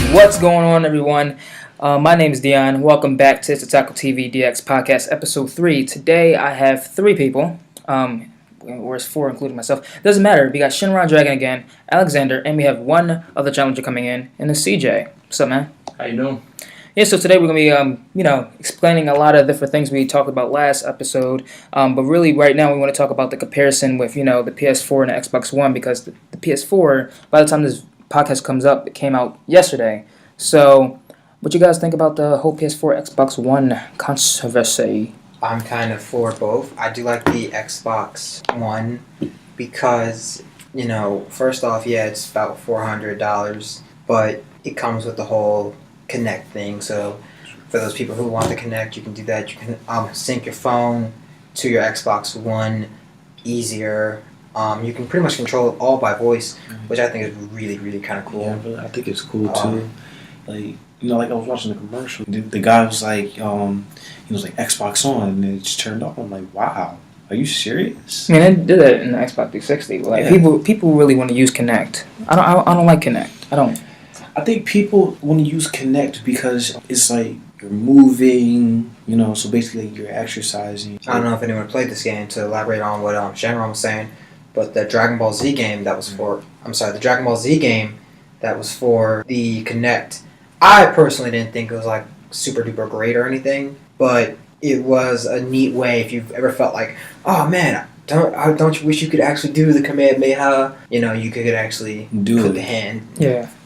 What's going on, everyone? My name is Dion. Welcome back to ItsOtakuTV DX podcast episode 3. Today I have 3 people, or it's 4 including myself. Doesn't matter. We got Shinron Dragon again, Alexander, and we have one other challenger coming in, and it's CJ. What's up, man? How you doing? Yeah, so today we're going to be, explaining a lot of different things we talked about last episode. But really, right now, we want to talk about the comparison with, the PS4 and the Xbox One, because the PS4, by the time this podcast comes up, it came out yesterday. So, what you guys think about the whole PS4 Xbox One controversy? I'm kind of for both. I do like the Xbox One because, first off, yeah, it's about $400, but it comes with the whole Connect thing. So, for those people who want to connect, you can do that. You can sync your phone to your Xbox One easier. You can pretty much control it all by voice, which I think is really, really kind of cool. Yeah, really, I think it's cool too. Like I was watching the commercial. The guy was like, he was like Xbox On, and it just turned off. I'm like, wow, are you serious? I mean, they did that in the Xbox 360. People really want to use Connect. I don't like Connect. I think people want to use Connect because it's like you're moving, so basically you're exercising. I don't know if anyone played this game, to elaborate on what Shenron was saying, but the Dragon Ball Z game that was for, the Dragon Ball Z game that was for the Connect, I personally didn't think it was like super duper great or anything, but it was a neat way if you've ever felt like, oh man, don't you wish you could actually do the Kamehameha? You could actually put the hand,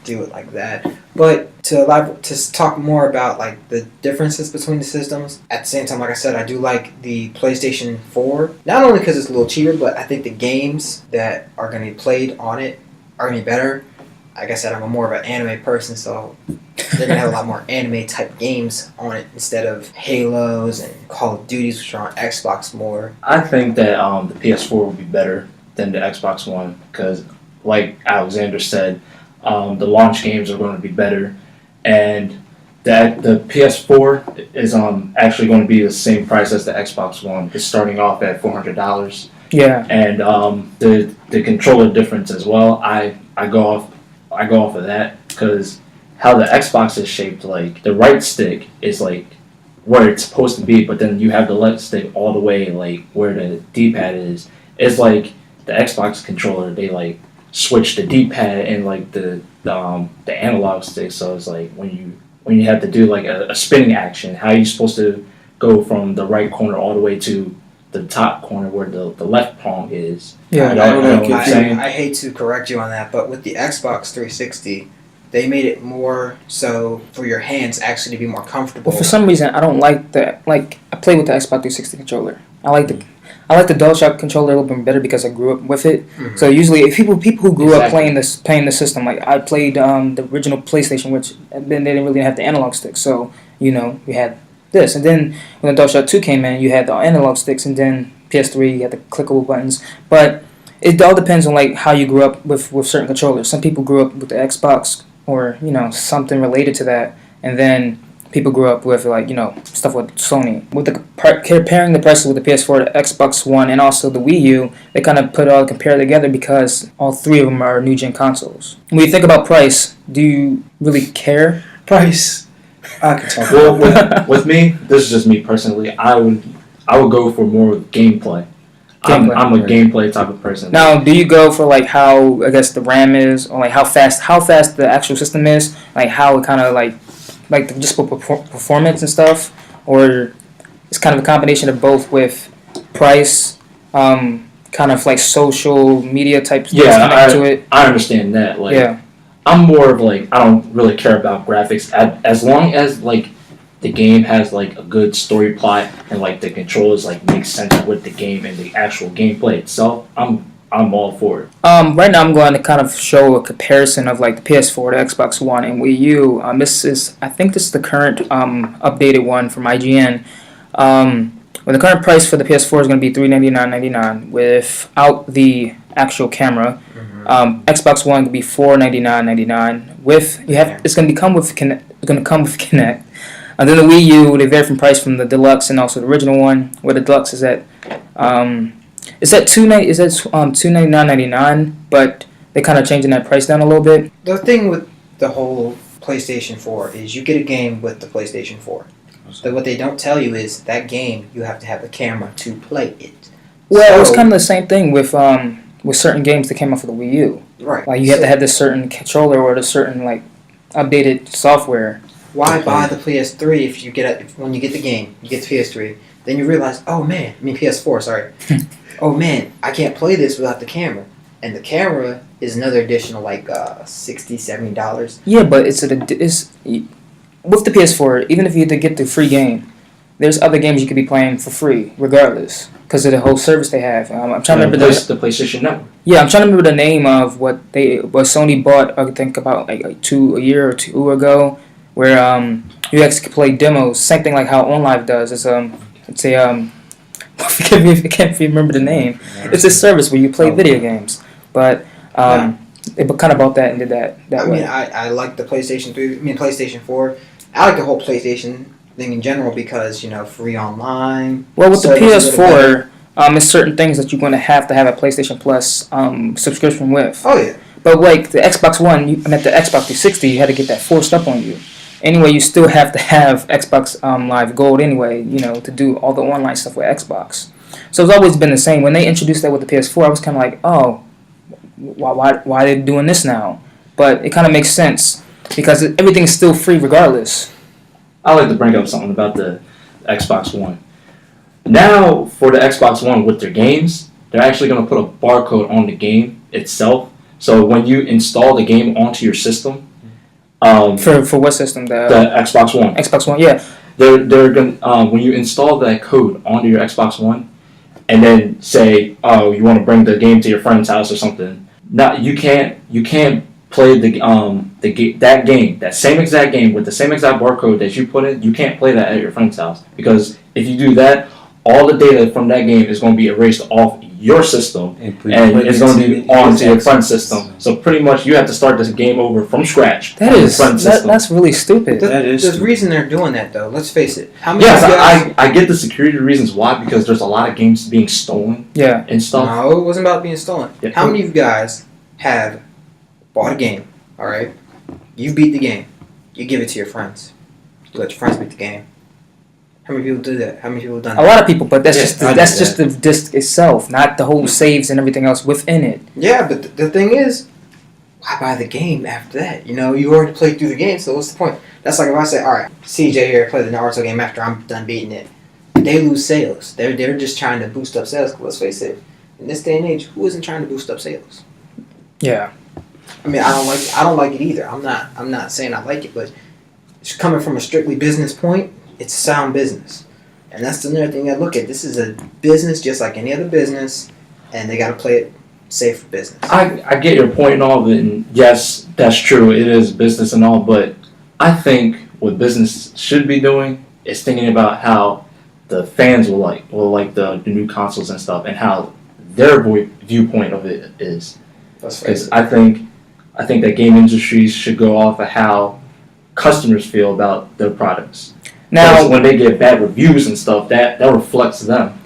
do it like that. But to talk more about like the differences between the systems, at the same time, like I said, I do like the PlayStation 4, not only because it's a little cheaper, but I think the games that are going to be played on it are going to be better. Like I said, I'm more of an anime person, so they're going to have a lot more anime type games on it instead of Halos and Call of Duties, which are on Xbox more. I think that the PS4 will be better than the Xbox One because, like Alexander said, the launch games are going to be better, and that the PS4 is actually going to be the same price as the Xbox One. It's starting off at $400. Yeah, and the controller difference as well. I go off of that because how the Xbox is shaped, like the right stick is like where it's supposed to be, but then you have the left stick all the way like where the D-pad is. It's like the Xbox controller, they like switch the D-pad and like the analog stick, so it's like when you have to do like a spinning action, how are you supposed to go from the right corner all the way to the top corner where the left prong is? Yeah, I hate to correct you on that, but with the Xbox 360, they made it more so for your hands actually to be more comfortable. Well, for some reason, I don't like that. Like, I play with the Xbox 360 controller. I like the DualShock controller a little bit better because I grew up with it. Mm-hmm. So usually, if people who grew up playing the system, like I played the original PlayStation, which they didn't really have the analog sticks. So we had this, and then when the DualShock 2 came in, you had the analog sticks, and then PS3 you had the clickable buttons. But it all depends on like how you grew up with certain controllers. Some people grew up with the Xbox or something related to that, and then people grew up with like stuff with Sony. With comparing the prices with the PS4, the Xbox One, and also the Wii U, they kind of compare together because all 3 of them are new gen consoles. When you think about price, do you really care? Price. I can talk. Well, with me, this is just me personally. I would go for more gameplay. I'm a gameplay type of person. Now, do you go for like how I guess the RAM is, or like how fast the actual system is, like how it kind of like just for performance and stuff, or it's kind of a combination of both with price, kind of like social media type stuff to it? I understand that. I'm more of like I don't really care about graphics as long as like the game has like a good story plot and like the controllers like make sense with the game and the actual gameplay itself. I'm I'm all for it. Right now I'm going to kind of show a comparison of like the PS4, the Xbox One, and Wii U. I think this is the current updated one from IGN. Well, the current price for the PS4 is going to be $399.99 without the actual camera. Xbox One could be $499.99 with it's going to come with Kinect. And then the Wii U, they vary from price from the deluxe and also the original one. Where the deluxe is at $299.99, but they're kind of changing that price down a little bit. The thing with the whole PlayStation 4 is you get a game with the PlayStation 4. So what they don't tell you is that game you have to have a camera to play it. Well, it's kind of the same thing with certain games that came out for the Wii U. Right. Like you have to have this certain controller or the certain like updated software. Why buy the PS3 if when you get the game, you get the PS3, then you realize, PS4, sorry. Oh man, I can't play this without the camera. And the camera is another additional like $60, $70. Yeah, but it's with the PS4, even if you had to get the free game, there's other games you could be playing for free regardless because of the whole service they have. I'm trying to remember the PlayStation Network. Yeah, I'm trying to remember the name of what Sony bought. I think about a year or two ago, where you actually could play demos. Same thing like how OnLive does. Forgive me if I can't remember the name. It's a service where you play video games, but they kind of bought that and did that way. I like the PlayStation 3. PlayStation 4. I like the whole PlayStation thing in general because free online. Well, with the PS4, there's certain things that you're going to have a PlayStation Plus subscription with. Oh yeah. But like the Xbox One, the Xbox 360, you had to get that forced up on you. Anyway, you still have to have Xbox Live Gold anyway, to do all the online stuff with Xbox. So it's always been the same. When they introduced that with the PS4, I was kind of like, oh, why are they doing this now? But it kind of makes sense because everything's still free regardless. I like to bring up something about the Xbox One. Now, for the Xbox One with their games, they're actually going to put a barcode on the game itself. So when you install the game onto your system, for what system? The Xbox One. Xbox One, yeah. They're going when you install that code onto your Xbox One, and then say, oh, you want to bring the game to your friend's house or something. Now you can't play that same exact game with the same exact barcode that you put in. You can't play that at your friend's house because if you do that, all the data from that game is going to be erased off your system and it's going to be onto your friend's system. So pretty much you have to start this game over from scratch. That's really stupid. There's a reason they're doing that though. Let's face it. I get the security reasons why because there's a lot of games being stolen. Yeah. And stuff. No, it wasn't about being stolen. Yeah. How many of you guys have bought a game? All right, you beat the game. You give it to your friends. You let your friends beat the game. How many people do that? How many people have done that? A lot of people, but that's just the disc itself, not the whole saves and everything else within it. Yeah, but the thing is, why buy the game after that? You already played through the game, so what's the point? That's like if I say, all right, CJ here, play the Naruto game after I'm done beating it. They lose sales. They're just trying to boost up sales. Let's face it, in this day and age, who isn't trying to boost up sales? Yeah. I don't like it either. I'm not saying I like it, but it's coming from a strictly business point. It's sound business, and that's another thing I look at. This is a business just like any other business, and they got to play it safe for business. I get your point and all of it, and yes, that's true. It is business and all, but I think what business should be doing is thinking about how the fans will like the new consoles and stuff, and how their viewpoint of it is. Because I think that game industries should go off of how customers feel about their products. Now, when they get bad reviews and stuff, that reflects them.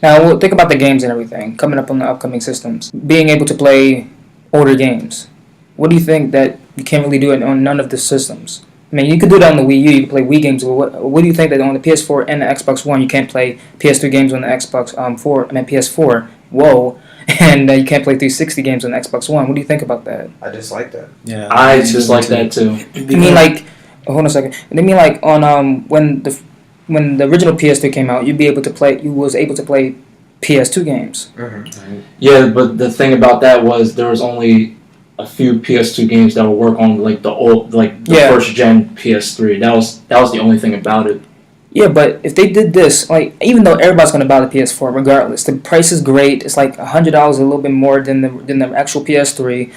Now, we'll think about the games and everything coming up on the upcoming systems. Being able to play older games. What do you think that you can't really do it on none of the systems? I mean, you could do that on the Wii U. You can play Wii games. What do you think that on the PS4 and the Xbox One you can't play PS3 games on the PS4? Whoa. And you can't play 360 games on the Xbox One. What do you think about that? I just like that. Yeah, I just like that too. You mean like? Hold on a second. They mean like on when the original PS3 came out, you'd be able to play. You was able to play PS2 games. Mm-hmm. Yeah, but the thing about that was there was only a few PS2 games that would work on like the first gen PS3. That was the only thing about it. Yeah, but if they did this, like, even though everybody's gonna buy the PS4 regardless, the price is great. It's like $100, a little bit more than the actual PS3.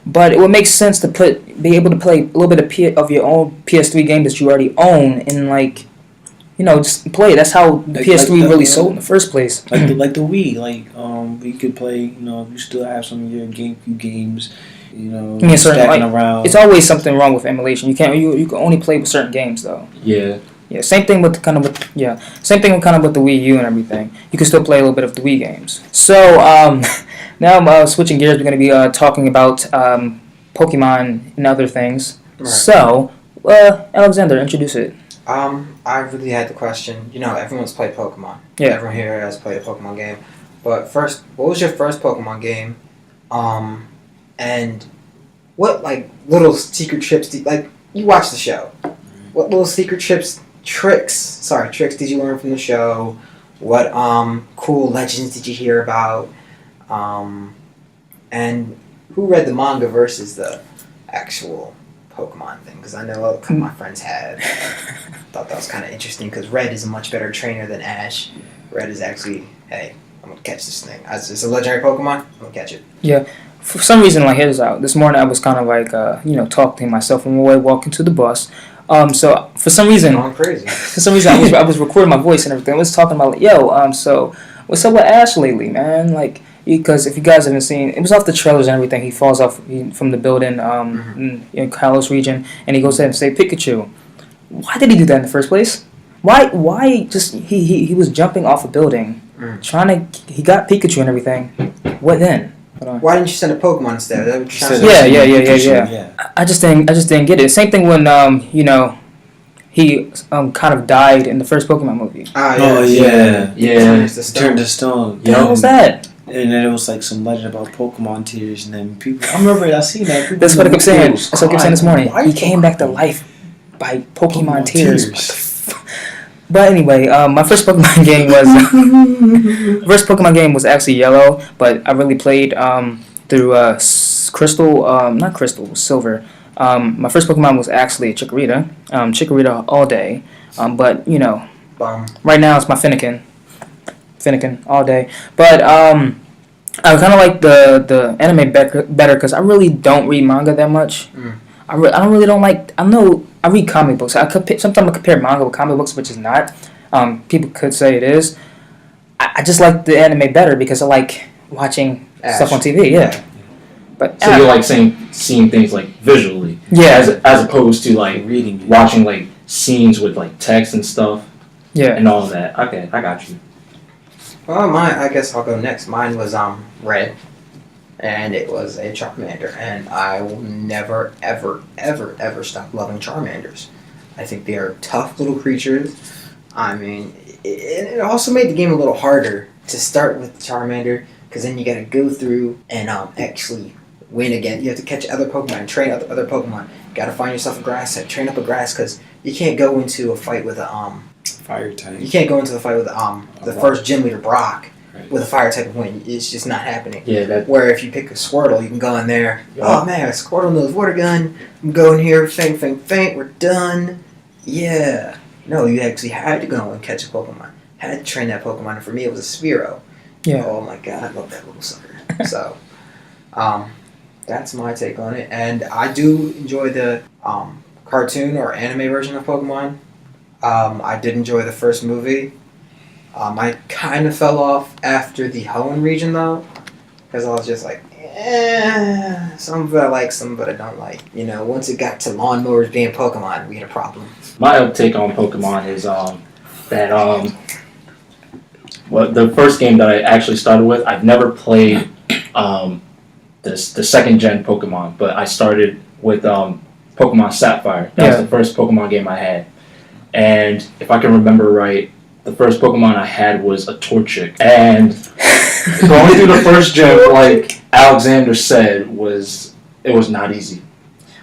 But it would make sense to be able to play a little bit of your own PS3 game that you already own, and like, just play. That's how the PS3 really sold in the first place. Like the Wii, you could play. You still have some of your GameCube games. Stacking around. It's always something wrong with emulation. You can't. You can only play with certain games though. Yeah. Yeah. Same thing with Same thing with the Wii U and everything. You can still play a little bit of the Wii games. So now I'm switching gears. We're going to be talking about Pokemon and other things. Right. So Alexander, introduce it. I really had the question. Everyone's played Pokemon. Yeah. Everyone here has played a Pokemon game. But first, what was your first Pokemon game? And what little secret tricks you watched the show? What little secret tricks did you learn from the show? What cool legends did you hear about? And who read the manga versus the actual Pokemon thing? Because I know a couple of my friends had. Thought that was kind of interesting because Red is a much better trainer than Ash. Red is actually, hey, I'm gonna catch this thing. It's a legendary Pokemon. I'm gonna catch it. Yeah. For some reason, here's out. This morning I was kind of talking to myself on my way walking to the bus. So for some reason, I'm crazy. I was recording my voice and everything. I was talking about so what's up with Ash lately, man? Because if you guys haven't seen, it was off the trailers and everything. He falls off from the building in Kalos region, and he goes ahead and say Pikachu. Why did he do that in the first place? Why just he was jumping off a building, he got Pikachu and everything. What then? Why didn't you send a Pokemon instead? Yeah. I just didn't get it. Same thing when he kind of died in the first Pokemon movie. Turned to stone. What the hell was that? And then it was some legend about Pokemon tears, and then people. I remember I seen that. That's what I kept saying. That's what I kept saying this morning. He came back to life by Pokemon tears. But anyway, my first Pokemon game was actually Yellow, but I really played through Silver. My first Pokemon was actually Chikorita. Chikorita all day. But right now it's my Finnegan all day. But I kind of like the anime better because I really don't read manga that much. I know I read comic books. Sometimes I compare manga with comic books, which is not. People could say it is. I just like the anime better because I like watching stuff on TV. Yeah. But so you like seeing things visually. Yeah. As opposed to reading, watching scenes with text and stuff. Yeah. And all of that. Okay, I got you. Well, I guess I'll go next. Mine was Red. And it was a Charmander, and I will never, ever, ever, ever stop loving Charmanders. I think they are tough little creatures. I mean, it also made the game a little harder to start with Charmander, because then you got to go through and actually win again. You have to catch other Pokemon, train other Pokemon. You got to find yourself a grass type, train up a grass, because you can't go into a fight with a fire type. You can't go into the fight with the first gym leader Brock. With a fire type of win, it's just not happening. Yeah. Where if you pick a Squirtle, you can go in there. Yep. Oh man, Squirtle knows water gun. I'm going here. Faint. We're done. Yeah. No, you actually had to go and catch a Pokemon. Had to train that Pokemon. And for me, it was a Spearow. Yeah. Oh my god, I love that little sucker. So, that's my take on it. And I do enjoy the cartoon or anime version of Pokemon. I did enjoy the first movie. I kind of fell off after the Hoenn region though, because I was just some of it I like, some of it I don't like. Once it got to lawnmowers being Pokemon, we had a problem. My take on Pokemon is that the first game that I actually started with, I've never played the second gen Pokemon, but I started with Pokemon Sapphire. That was the first Pokemon game I had, and if I can remember right, the first Pokemon I had was a Torchic, and going through the first gym, like Alexander said, it was not easy.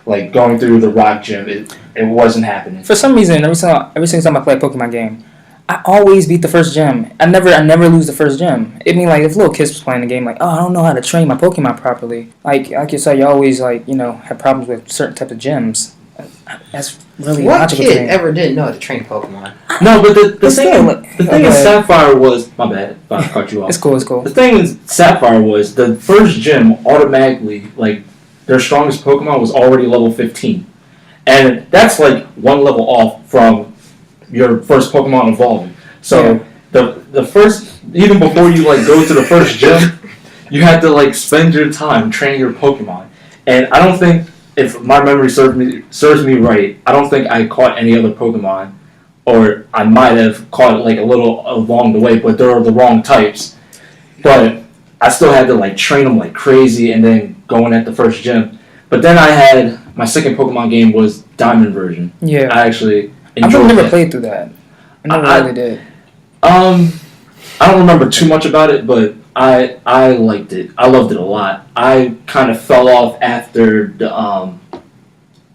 Going through the rock gym, it wasn't happening. For some reason, every single time I play a Pokemon game, I always beat the first gym. I never lose the first gym. I mean, if little kids was playing the game, I don't know how to train my Pokemon properly. Like you said, you always have problems with certain types of gyms. That's really What logical kid to me. ever didn't know how to train Pokemon? No, but the thing Okay. in Sapphire was my bad. If I cut you off. It's cool. The thing in Sapphire was the first gym automatically, like, their strongest Pokemon was already level 15. And that's like one level off from your first Pokemon evolving. So the first, even before you like go to the first gym, you had to like spend your time training your Pokemon. And I don't think, if my memory serves me right, I don't think I caught any other Pokemon, or I might have caught like a little along the way, but they're the wrong types. But I still had to like train them like crazy, and then going at the first gym. But then I had my second Pokemon game was Diamond version. Yeah. I actually I've enjoyed never it. played through that. I never really did. I don't remember too much about it, but I liked it. I loved it a lot. I kind of fell off after the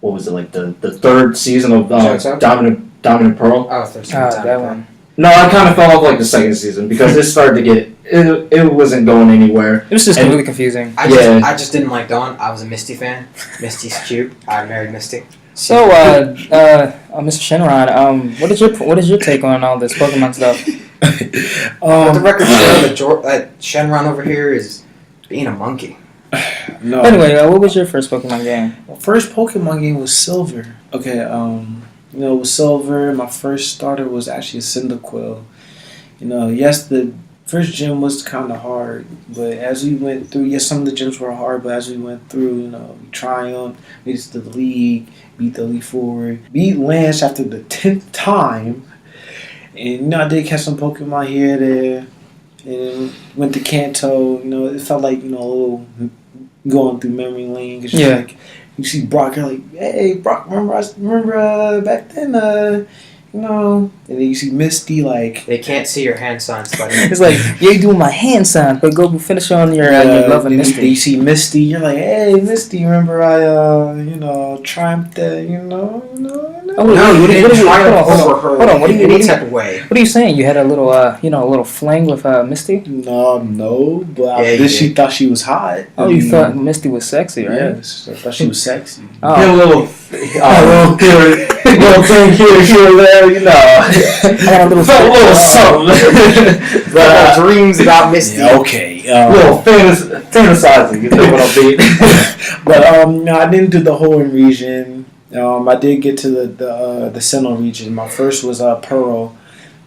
what was it, like the third season of Diamond and Pearl. Oh, third season. That one. No, I kind of fell off like the second season because it started to get it wasn't going anywhere. It was just really confusing. I just didn't like Dawn. I was a Misty fan. Misty's cute. I married Misty. So, Mr. Shenron, what is your take on all this Pokemon stuff? Let the record show that Shenron over here is being a monkey. No. Anyway, what was your first Pokemon game? My first Pokemon game was Silver. Okay, it was Silver. My first starter was actually Cyndaquil. Yes, the first gym was kind of hard, but as we went through, yes, some of the gyms were hard, but as we went through, we triumphed, made it to the league, beat the Elite Four, beat Lance after the 10th time, and I did catch some Pokemon here, there, and went to Kanto. It felt like a little going through memory lane. Cause like, you see Brock, you're like, hey, Brock, remember back then, and then you see Misty, like... They can't see your hand signs, buddy. It's like, you're doing my hand sign, but go finish on your glove and Misty. You see Misty, you're like, hey, Misty, remember I, triumphed that, Oh, no, you didn't triumph over her hold on, in any type of way. What are you saying? You had a little, a little fling with Misty? No, but she thought she was hot. Oh, you thought Misty was sexy, right? Yes, I thought she was sexy. Oh. Yeah, a little thing here, there, I got a little something. But dreams about Misty. Yeah, okay. Little fantasizing, you know what I mean? But no, I didn't do the whole region. I did get to the Sinnoh region. My first was Pearl.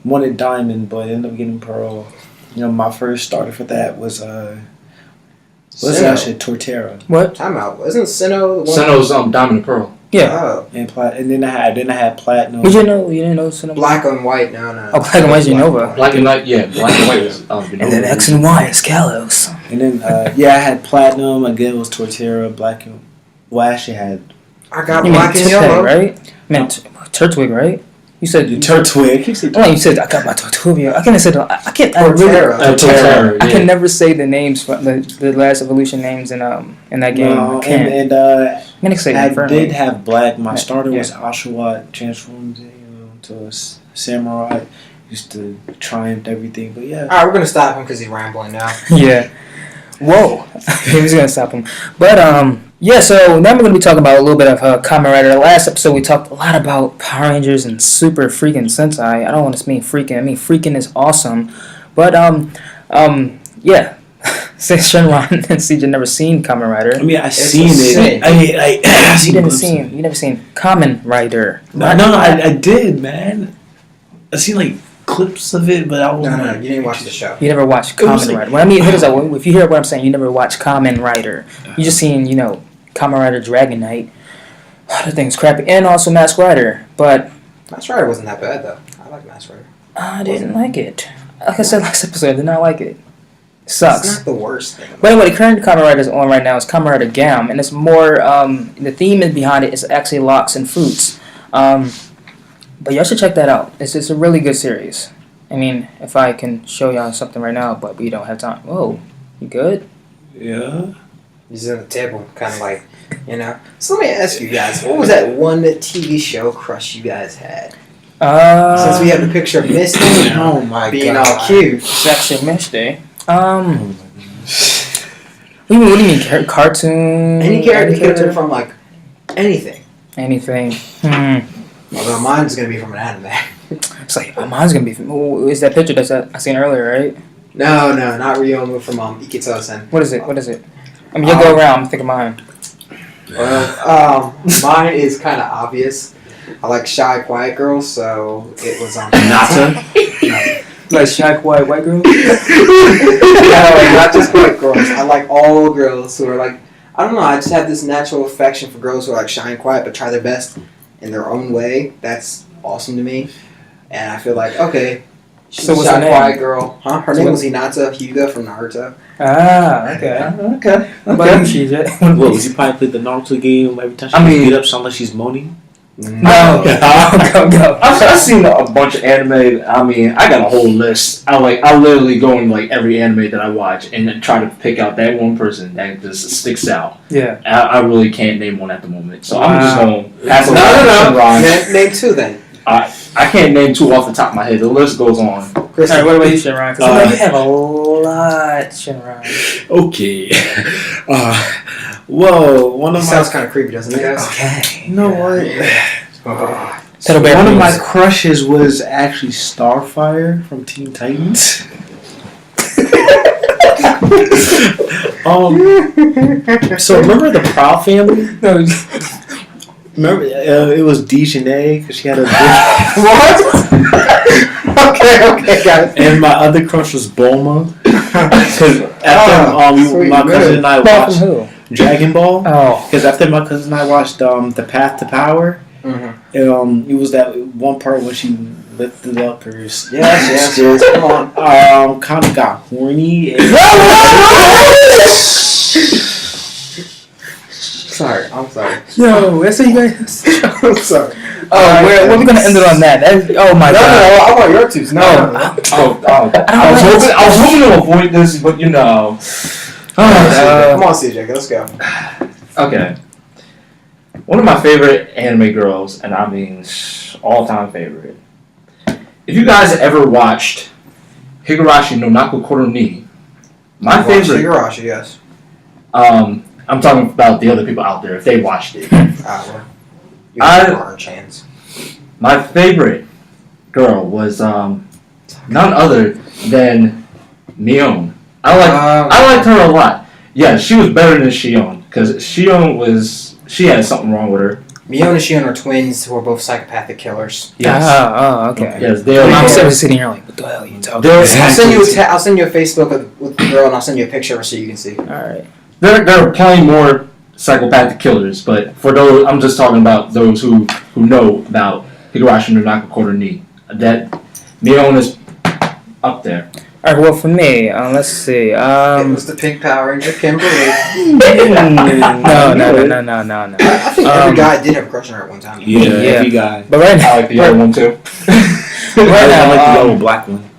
Wanted Diamond, but ended up getting Pearl. My first starter for that was actually Torterra. What? Time out. Wasn't Sinnoh the one? Sinnoh's Diamond and Pearl. Yeah. Oh. And then I had Platinum. You didn't know Sinnoh? Black and white. No. Oh, Black and White is Unova. Black and White, yeah. Black and White was Unova. And then X and Y is Kalos. And then I had Platinum. Again, it was Torterra. Black and... Well, I actually had... I got You black meant and yellow. right? You meant Turtwig, right? You said Turtwig. You said I got my Tortuvia. I can't say I can't. Torterra. I can never say the names from the last evolution names in that game. No, I can't. and I'm gonna say I Inferno. did have Black. My starter Yeah. was Oshawott, transformed to a samurai. Used to triumph everything, but yeah. All right, we're gonna stop him because he's rambling now. Yeah. Whoa. He was gonna stop him, but yeah. So now we're gonna be talking about a little bit of Kamen Rider. The last episode we talked a lot about Power Rangers and Super Freaking Sentai. I don't want to mean freaking. I mean freaking is awesome, but yeah. Since Shenron and CJ never seen Kamen Rider. I mean, I seen it. You never seen Kamen Rider. No, I did, man. I seen like clips of it, but I wasn't. No, you didn't watch the show. You never watched It was Kamen like- Rider. Well, I mean, if you hear what I'm saying, you never watched Kamen Rider. You just seen, Kamen Rider Dragon Knight. The thing's crappy. And also Mask Rider. But Mask Rider wasn't that bad though. I like Mask Rider. I didn't like it. Like I said last episode, I did not like it. It sucks. It's not the worst thing. But anyway, the current Kamen Rider is on right now is Kamen Rider Gam, and it's more, the theme behind it is actually locks and fruits. But y'all should check that out. It's a really good series. I mean, if I can show y'all something right now, but we don't have time. Whoa, you good? Yeah. He's on the table, kind of like, So let me ask you guys, what was that one TV show crush you guys had? Since we have the picture of Misty Oh my being god. all cute. Sexy Misty. What do you mean? Cartoon? Any character from like anything. Anything. Although mine's gonna be from an anime. It's like mine's gonna be. Is that picture I seen earlier, right? No, not Ryomu from ItsOtakuTV. What is it? I mean, you go around. Think of mine. Well, mine is kind of obvious. I like shy, quiet girls, so it was on Nata. Like shy, quiet white girl. No, not just quiet girls. I like all girls who are like, I don't know. I just have this natural affection for girls who are like shy and quiet, but try their best in their own way. That's awesome to me, and I feel like okay. She's So what's a her shy, name? quiet girl. Huh? Her name was Hinata Hyuga from Naruto. Ah, okay. Okay. What about you, CJ? What was he probably played the Naruto game every time she beat up? Sound like she's moaning. No. Go. I've seen a bunch of anime. I mean, I got a whole list. I literally go in like every anime that I watch and then try to pick out that one person that just sticks out. Yeah. I really can't name one at the moment, so I'm just going to pass No. Shinron. Name two then. I can't name two off the top of my head. The list goes on. Chris, All right. What about you, Shinron? Because you have a lot, Shinron. Okay. Whoa, one of my sounds kind of creepy, doesn't it, guys? Okay. You know what? One of my crushes was actually Starfire from Teen Titans. So remember the Proud family? No. Remember it was Dejanay because she had a big What? okay, got it. and my other crush was Bulma. Because sweet, my cousin and I Ball watched from who? Dragon Ball. Oh. Because after my cousin and I watched The Path to Power, it was that one part when she lifted up her. Yes. Come on. Kind of got horny. And I'm sorry. Yo, that's what you guys. I'm sorry. Oh, we're gonna end it on that. Oh my god. No, I want your twos. No. I was hoping to avoid this, but you know. Come on, CJ, let's go. Okay. One of my favorite anime girls, and I mean all-time favorite. If you guys ever watched Higurashi no Naku Koro ni, my favorite. Higurashi, yes. I'm talking about the other people out there if they watched it. Well, you have our chance. My favorite girl was none other than Mion. I liked her a lot. Yeah, she was better than Shion because she had something wrong with her. Mion and Shion are twins who are both psychopathic killers. Yes. Oh, okay. Yes, they're. I'm sitting here like, what the hell are you talking I'll about? send you a Facebook with the girl, and I'll send you a picture so you can see. All right. There are plenty more psychopathic killers, but for those, I'm just talking about those who know about Higurashi no Naku Koro ni. That Mion is up there. All right. Well, for me, let's see. It was the Pink Power Ranger, Kimberly. No. I think every guy did have a crush on her at one time. yeah, Yeah. every guy. But right now, I like the other one too. right now, I like the yellow black one.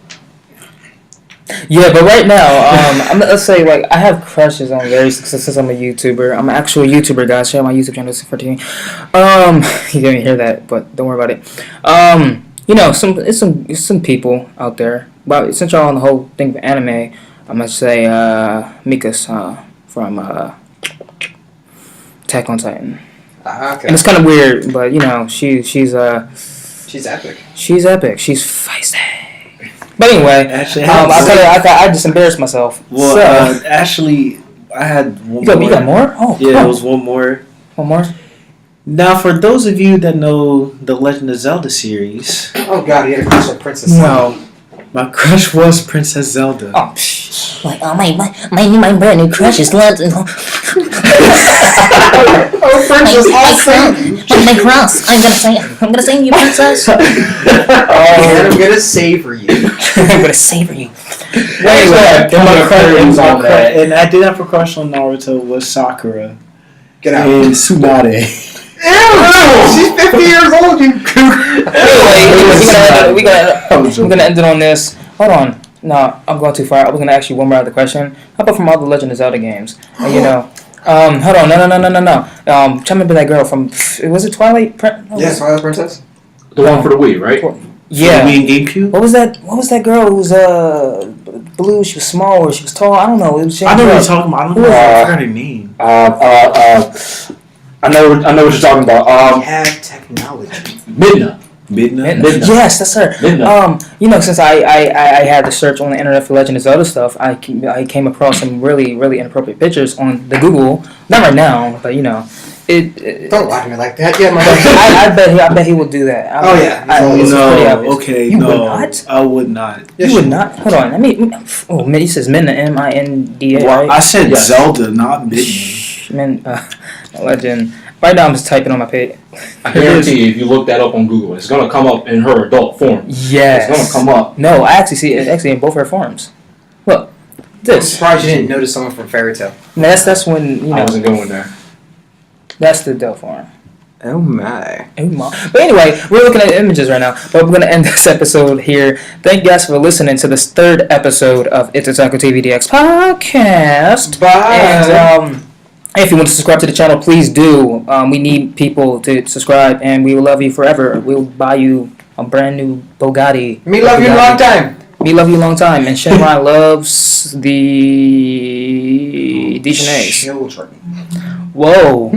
yeah, but right now, let's say like I have crushes on various since I'm a YouTuber. I'm an actual YouTuber, guys. Share my YouTube channel for TV. You didn't hear that, but don't worry about it. You know, it's some people out there. But since y'all on the whole thing of anime, I'm gonna say Mika's from Attack on Titan. Okay. And it's kind of weird, but you know, she's epic. She's epic. She's feisty. But anyway, Actually, I just embarrassed myself. Well, So, actually, I had one you more. got more? Oh, Yeah, come it on. was one more. One more. Now, for those of you that know the Legend of Zelda series, Oh god, he had a crush on Princess. No. my crush was Princess Zelda. Oh, psh. Like, oh my brand new crush is London. Oh, Princess, My cross. I'm gonna sing you, princess. and I'm gonna savor you. I'm gonna savor you. Anyway, And I did have a crush on Naruto was Sakura Get out. and Tsunade. Ew! She's 50 years old, you kook. We're gonna end it on this. Hold on. No, I'm going too far. I was gonna ask you one more other question. How about from all the Legend of Zelda games? You know. Hold on. No. Try to remember that girl from. Was it Twilight? Yes, Twilight Princess. The one for the Wii, right? Yeah. Wii and GameCube? What was that girl who was blue? She was small or she was tall. I don't know. It was. I know what you're talking about. I don't know. I forgot her name. I know what you're talking about. Have technology. Midna. Midnight. Midna. Yes, that's her. Midna. Since I had to search on the internet for Legend of Zelda stuff, I came across some really inappropriate pictures on the Google. Not right now, but it. Don't lie to me like that. Yeah, my I bet he will do that. You would not. I would not. Yes, You would not. Hold on. He says Minna, Minda. Well, I said Yes. Zelda, not Midnight. Legend. Right now I'm just typing on my page. I guarantee you, if you look that up on Google, it's gonna come up in her adult form. Yes. It's gonna come up. No, I actually see it in both her forms. Look, I'm this. surprised you didn't notice someone from Fairy Tail. That's when I wasn't going there. That's the adult form. Oh my. But anyway, we're looking at images right now. But we're going to end this episode here. Thank you guys for listening to this third episode of ItsOtakuTV DX podcast. Bye. And if you want to subscribe to the channel, please do. We need people to subscribe, and we will love you forever. We'll buy you a brand new Bugatti. Me love you long time. Me love you long time. And Shenron loves the Dijonais. Children. Whoa.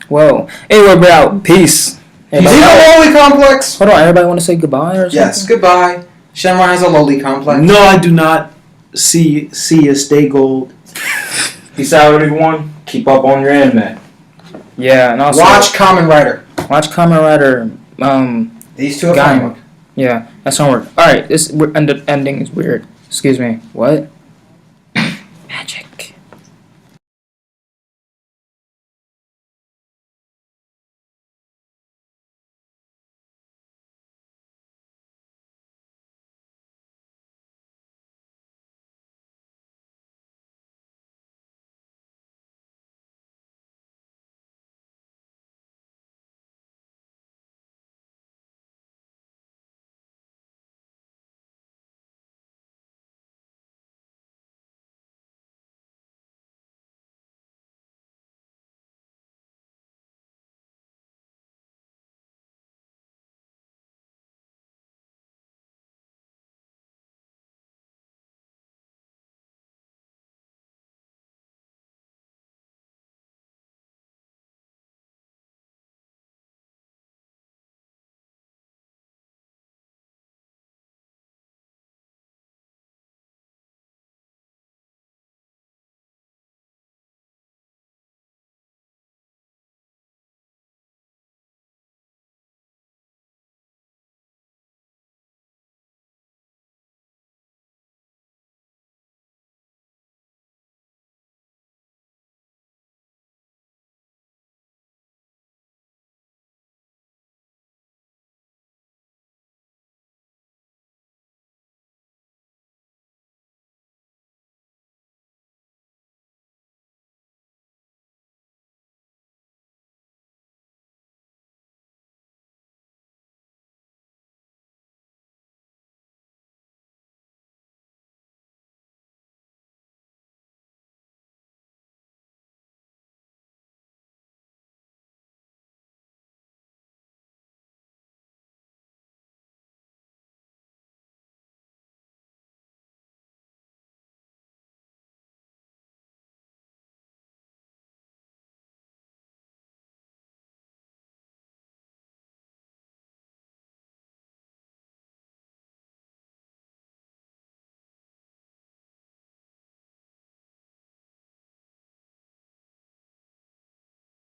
Whoa. Anyway, we're out. Peace. You see the lowly complex? Hold on, everybody want to say goodbye or something? Yes, goodbye. Shenron has a lowly complex. No, I do not. See you. Stay gold. Peace out, everyone. Keep up on your anime. Yeah, and also Watch Kamen Rider. Watch Kamen Rider. These two are Gaim. fine. Yeah, that's homework. All right, ending is weird. Excuse me. What?